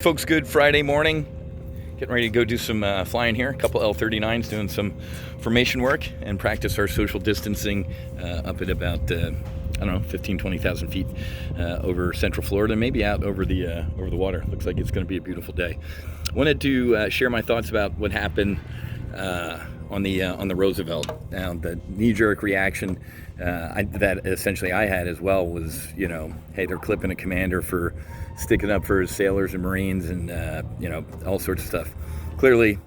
Folks, good Friday morning. Getting ready to go do some flying here. A couple L-39s doing some formation work and practice our social distancing up at about, 15,000-20,000 feet over Central Florida, maybe out over the water. Looks like it's going to be a beautiful day. Wanted to share my thoughts about what happened on the Roosevelt. Now, the knee-jerk reaction that essentially I had as well was, hey, they're clipping a commander for sticking up for his sailors and Marines and, all sorts of stuff. Clearly,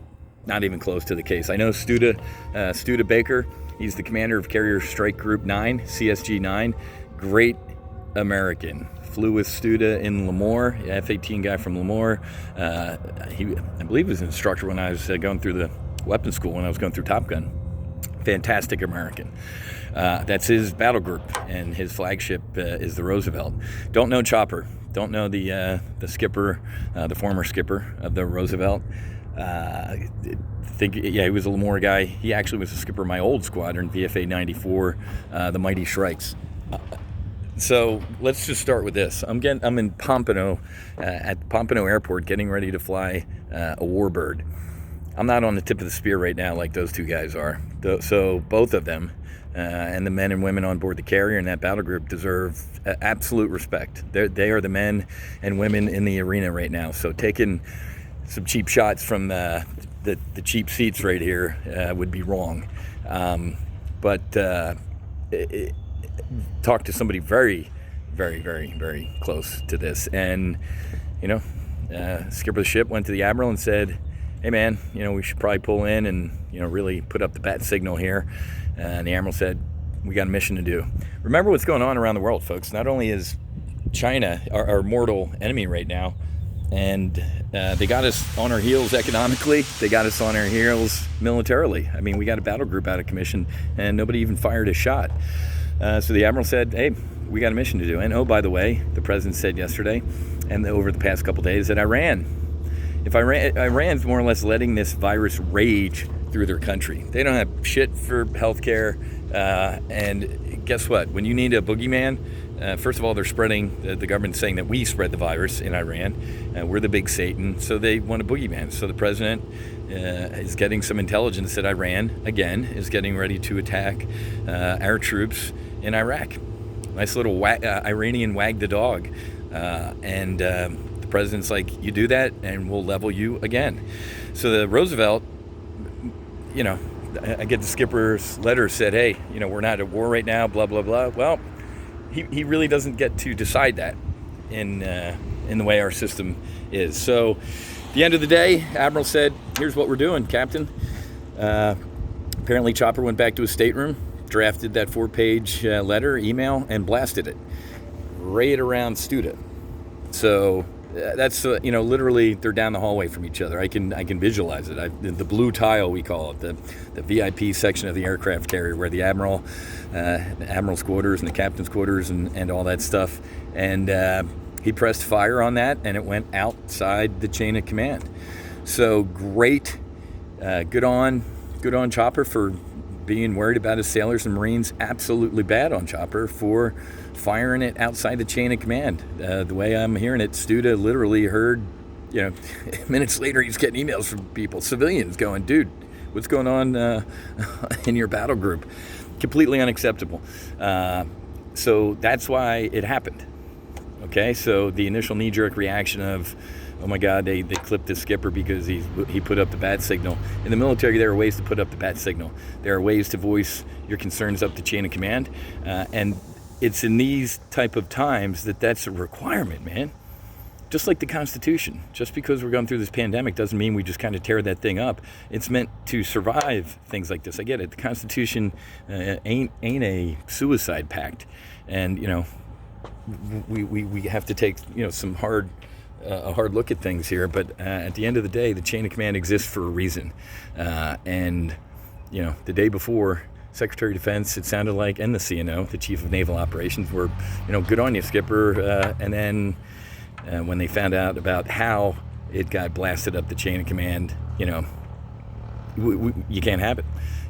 not even close to the case. I know Studa Baker, he's the commander of Carrier Strike Group 9, CSG 9. Great American. Flew with Studa in Lemoore, F-18 guy from Lemoore. I believe he was an instructor when I was going through the weapons school, when I was going through Top Gun. Fantastic American. That's his battle group, and his flagship is the Roosevelt. Don't know Chopper. Don't know the skipper, the former skipper of the Roosevelt. He was a Lemoore guy. He actually was a skipper of my old squadron, VFA 94, the Mighty Shrikes. So let's just start with this. I'm in Pompano, at Pompano Airport, getting ready to fly a Warbird. I'm not on the tip of the spear right now like those two guys are. So both of them and the men and women on board the carrier and that battle group deserve absolute respect. They are the men and women in the arena right now. So taking some cheap shots from the cheap seats right here would be wrong. Talk to somebody very, very, very, very close to this. And, skipper of the ship went to the admiral and said, hey man, we should probably pull in and, really put up the bat signal here. And the admiral said, we got a mission to do. Remember what's going on around the world, folks. Not only is China our mortal enemy right now, and they got us on our heels economically, they got us on our heels militarily. I mean, we got a battle group out of commission and nobody even fired a shot. So the admiral said, hey, we got a mission to do. And oh, by the way, the president said yesterday and over the past couple days that Iran's more or less letting this virus rage through their country. They don't have shit for healthcare. And guess what? When you need a boogeyman, first of all, they're spreading, the government's saying that we spread the virus in Iran. We're the big Satan, so they want a boogeyman. So the president is getting some intelligence that Iran, again, is getting ready to attack our troops in Iraq. Nice little Iranian wag the dog. The president's like, you do that and we'll level you again. So the Roosevelt, I get the skipper's letter said, hey, we're not at war right now, blah, blah, blah. Well, he really doesn't get to decide that in the way our system is. So at the end of the day, Admiral said, here's what we're doing, Captain. Apparently Chopper went back to his stateroom, drafted that 4-page letter, email, and blasted it right around Studa. So that's literally they're down the hallway from each other. I can visualize it. The blue tile, we call it, the VIP section of the aircraft carrier, where the admiral's quarters and the captain's quarters and all that stuff. And he pressed fire on that, and it went outside the chain of command. So great, good on Chopper for being worried about his sailors and Marines. Absolutely bad on Chopper for firing it outside the chain of command. The way I'm hearing it, Studa literally heard, minutes later he's getting emails from people, civilians going, dude, what's going on in your battle group? Completely unacceptable. So that's why it happened. Okay, so the initial knee-jerk reaction of, oh my God, they clipped the skipper because he put up the bat signal. In the military, there are ways to put up the bat signal. There are ways to voice your concerns up the chain of command. And it's in these type of times that's a requirement, man. Just like the Constitution. Just because we're going through this pandemic doesn't mean we just kind of tear that thing up. It's meant to survive things like this. I get it. The Constitution ain't a suicide pact. And, we have to take, some a hard look at things here, but at the end of the day, the chain of command exists for a reason. The day before, Secretary of Defense, it sounded like, and the CNO, the Chief of Naval Operations, were, good on you, Skipper. And then when they found out about how it got blasted up the chain of command, you can't have it.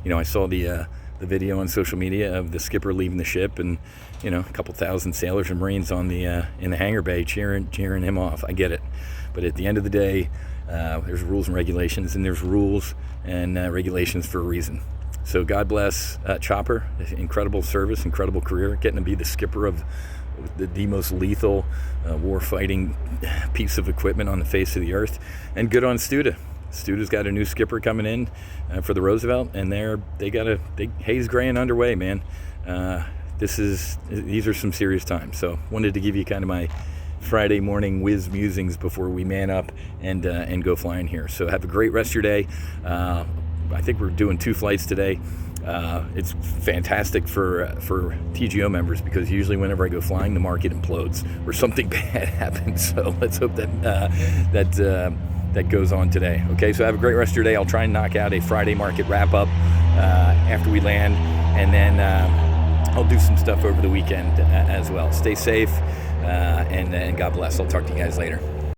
I saw the video on social media of the skipper leaving the ship, and a couple thousand sailors and Marines on the in the hangar bay cheering him off. I get it, But at the end of the day, there's rules and regulations, and there's rules and regulations for a reason. So God bless Chopper, incredible service, incredible career, getting to be the skipper of the most lethal war-fighting piece of equipment on the face of the earth. And good on Studa. Studa's got a new skipper coming in for the Roosevelt, and they got a haze graying underway, man. These are some serious times. So wanted to give you kind of my Friday morning whiz musings before we man up and go flying here. So have a great rest of your day. I think we're doing 2 flights today. It's fantastic for TGO members, because usually whenever I go flying, the market implodes or something bad happens. So let's hope that goes on today. Okay, so have a great rest of your day. I'll try and knock out a Friday market wrap up after we land, and then I'll do some stuff over the weekend as well. Stay safe, and God bless. I'll talk to you guys later.